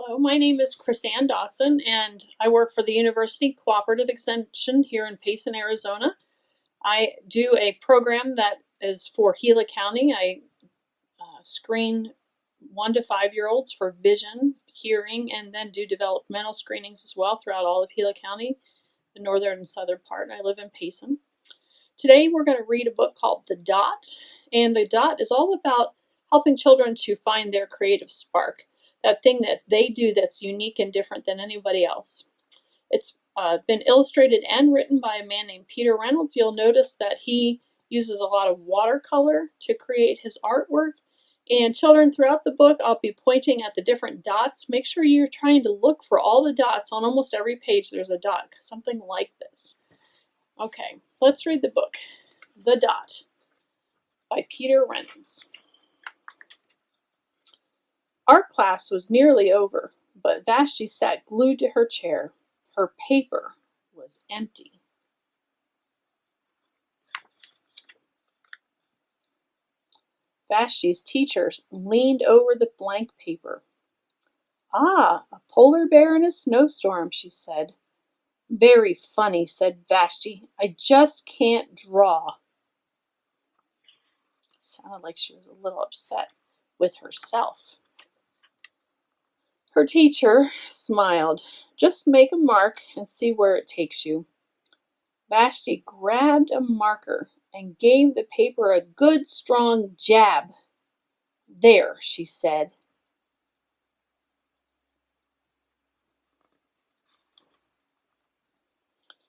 Hello, my name is Chrisann Dawson, and I work for the University Cooperative Extension here in Payson, Arizona. I do a program that is for Gila County. I screen 1 to 5-year-olds for vision, hearing, and then do developmental screenings as well throughout all of Gila County, the northern and southern part. I live in Payson. Today we're going to read a book called The Dot, and The Dot is all about helping children to find their creative spark, that thing that they do that's unique and different than anybody else. It's been illustrated and written by a man named Peter Reynolds. You'll notice that he uses a lot of watercolor to create his artwork. And children, throughout the book, I'll be pointing at the different dots. Make sure you're trying to look for all the dots. On almost every page there's a dot, something like this. Okay, let's read the book. The Dot by Peter Reynolds. Art class was nearly over, but Vashti sat glued to her chair. Her paper was empty. Vashti's teacher leaned over the blank paper. "Ah, a polar bear in a snowstorm," she said. "Very funny," said Vashti. "I just can't draw." Sounded like she was a little upset with herself. Her teacher smiled. "Just make a mark and see where it takes you." Vashti grabbed a marker and gave the paper a good strong jab. "There," she said.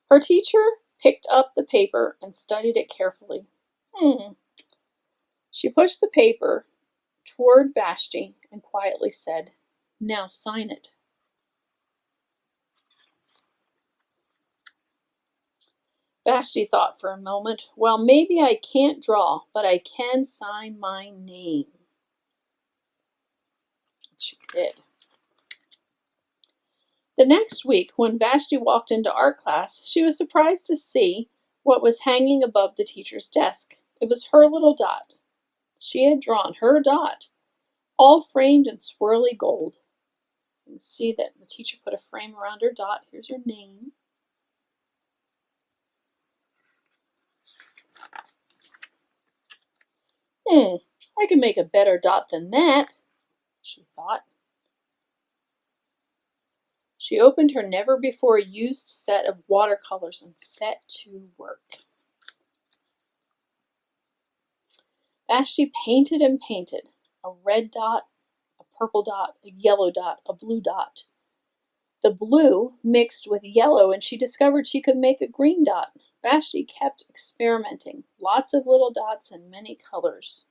Her teacher picked up the paper and studied it carefully. She pushed the paper toward Vashti and quietly said, "Now sign it." Vashti thought for a moment. "Well, maybe I can't draw, but I can sign my name." She did. The next week, when Vashti walked into art class, she was surprised to see what was hanging above the teacher's desk. It was her little dot. She had drawn her dot, all framed in swirly gold. You can see that the teacher put a frame around her dot. Here's her name. I can make a better dot than that, she thought. She opened her never-before-used set of watercolors and set to work. Vashti painted and painted. A red dot, a purple dot, a yellow dot, a blue dot. The blue mixed with yellow, and she discovered she could make a green dot. Vashti kept experimenting. Lots of little dots and many colors.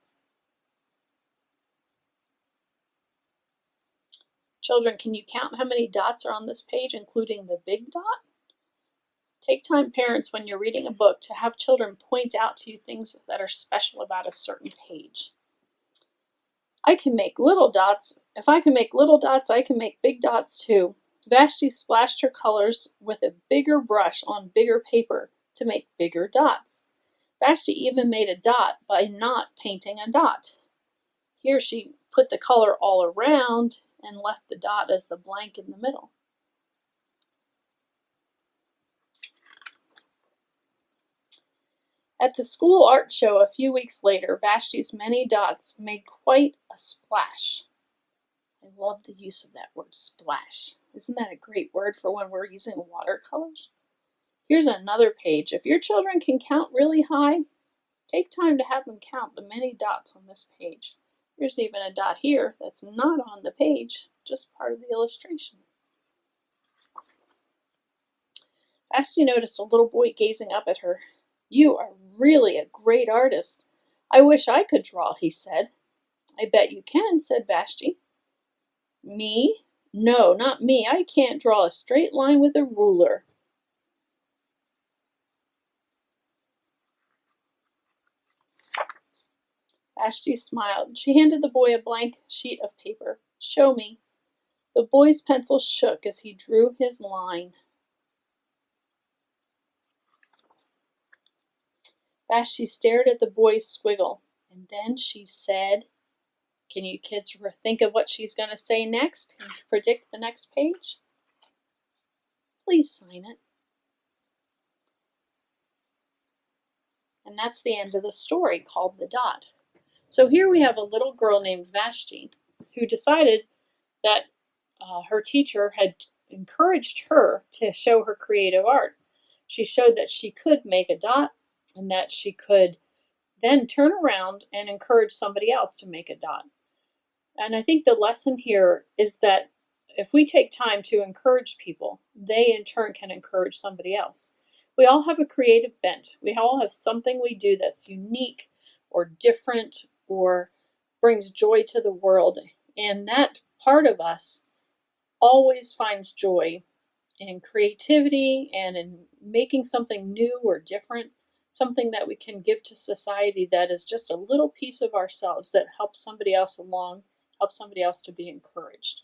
Children, can you count how many dots are on this page, including the big dot? Take time, parents, when you're reading a book, to have children point out to you things that are special about a certain page. I can make little dots. If I can make little dots, I can make big dots too. Vashti splashed her colors with a bigger brush on bigger paper to make bigger dots. Vashti even made a dot by not painting a dot. Here she put the color all around and left the dot as the blank in the middle. At the school art show a few weeks later, Vashti's many dots made quite a splash. I love the use of that word, splash. Isn't that a great word for when we're using watercolors? Here's another page. If your children can count really high, take time to have them count the many dots on this page. There's even a dot here that's not on the page, just part of the illustration. Vashti noticed a little boy gazing up at her. "You are really a great artist. I wish I could draw," he said. "I bet you can," said Vashti. "Me? No, not me. I can't draw a straight line with a ruler." Vashti smiled. She handed the boy a blank sheet of paper. "Show me." The boy's pencil shook as he drew his line. Vashti stared at the boy's squiggle, and then she said, Can you kids think of what she's going to say next? Can you predict the next page? Please sign it. And that's the end of the story called The Dot. So here we have a little girl named Vashti who decided that her teacher had encouraged her to show her creative art. She showed that she could make a dot and that she could then turn around and encourage somebody else to make a dot. And I think the lesson here is that if we take time to encourage people, they in turn can encourage somebody else. We all have a creative bent. We all have something we do that's unique or different or brings joy to the world. And that part of us always finds joy in creativity and in making something new or different, something that we can give to society that is just a little piece of ourselves that helps somebody else along, helps somebody else to be encouraged.